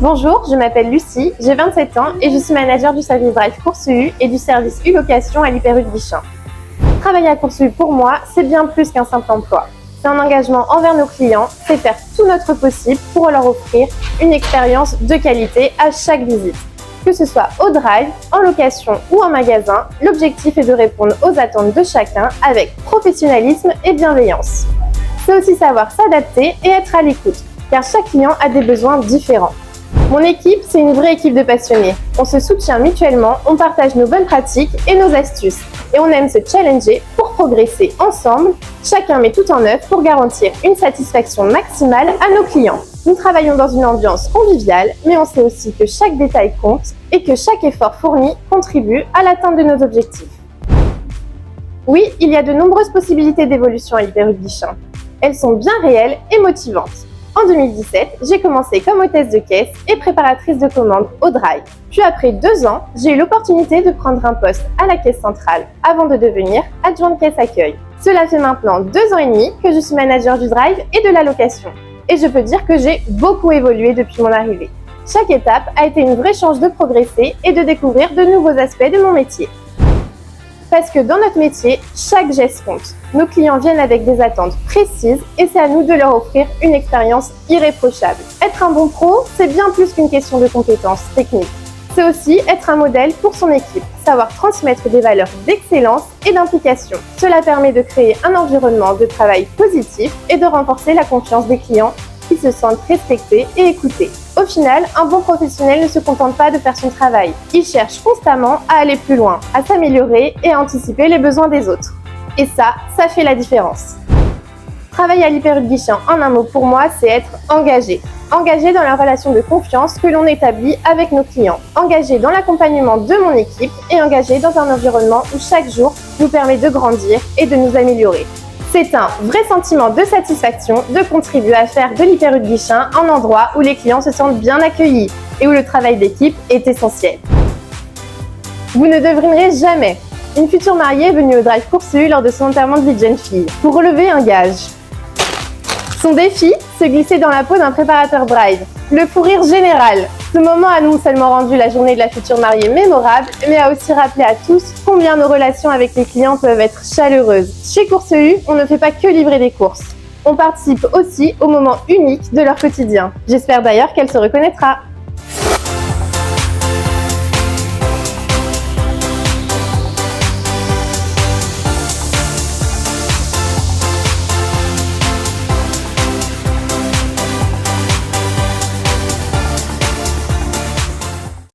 Bonjour, je m'appelle Lucie, j'ai 27 ans et je suis manager du service Drive Courses-U et du service U-Location à l'Hyper U de Guichen. Travailler à Courses-U pour moi, c'est bien plus qu'un simple emploi. C'est un engagement envers nos clients, c'est faire tout notre possible pour leur offrir une expérience de qualité à chaque visite. Que ce soit au drive, en location ou en magasin, l'objectif est de répondre aux attentes de chacun avec professionnalisme et bienveillance. C'est aussi savoir s'adapter et être à l'écoute, car chaque client a des besoins différents. Mon équipe, c'est une vraie équipe de passionnés. On se soutient mutuellement, on partage nos bonnes pratiques et nos astuces. Et on aime se challenger pour progresser ensemble. Chacun met tout en œuvre pour garantir une satisfaction maximale à nos clients. Nous travaillons dans une ambiance conviviale, mais on sait aussi que chaque détail compte et que chaque effort fourni contribue à l'atteinte de nos objectifs. Oui, il y a de nombreuses possibilités d'évolution à l'Hyper U de Guichen. Elles sont bien réelles et motivantes. En 2017, j'ai commencé comme hôtesse de caisse et préparatrice de commandes au drive. Puis après 2 ans, j'ai eu l'opportunité de prendre un poste à la caisse centrale avant de devenir adjointe caisse accueil. Cela fait maintenant 2 ans et demi que je suis manager du drive et de la location. Et je peux dire que j'ai beaucoup évolué depuis mon arrivée. Chaque étape a été une vraie chance de progresser et de découvrir de nouveaux aspects de mon métier. Parce que dans notre métier, chaque geste compte. Nos clients viennent avec des attentes précises et c'est à nous de leur offrir une expérience irréprochable. Être un bon pro, c'est bien plus qu'une question de compétences techniques. C'est aussi être un modèle pour son équipe, savoir transmettre des valeurs d'excellence et d'implication. Cela permet de créer un environnement de travail positif et de renforcer la confiance des clients qui se sentent respectés et écoutés. Au final, un bon professionnel ne se contente pas de faire son travail. Il cherche constamment à aller plus loin, à s'améliorer et à anticiper les besoins des autres. Et ça fait la différence. Travailler à l'Hyper U de Guichen, en un mot pour moi, c'est être engagé. Engagé dans la relation de confiance que l'on établit avec nos clients. Engagé dans l'accompagnement de mon équipe et engagé dans un environnement où chaque jour nous permet de grandir et de nous améliorer. C'est un vrai sentiment de satisfaction de contribuer à faire de l'Hyper U de Guichen un endroit où les clients se sentent bien accueillis et où le travail d'équipe est essentiel. Vous ne devinerez jamais. Une future mariée est venue au drive Courses-U lors de son enterrement de vie de jeune fille pour relever un gage. Son défi, se glisser dans la peau d'un préparateur drive. Le fou rire général. Ce moment a non seulement rendu la journée de la future mariée mémorable, mais a aussi rappelé à tous combien nos relations avec les clients peuvent être chaleureuses. Chez Courses-U, on ne fait pas que livrer des courses. On participe aussi aux moments uniques de leur quotidien. J'espère d'ailleurs qu'elle se reconnaîtra.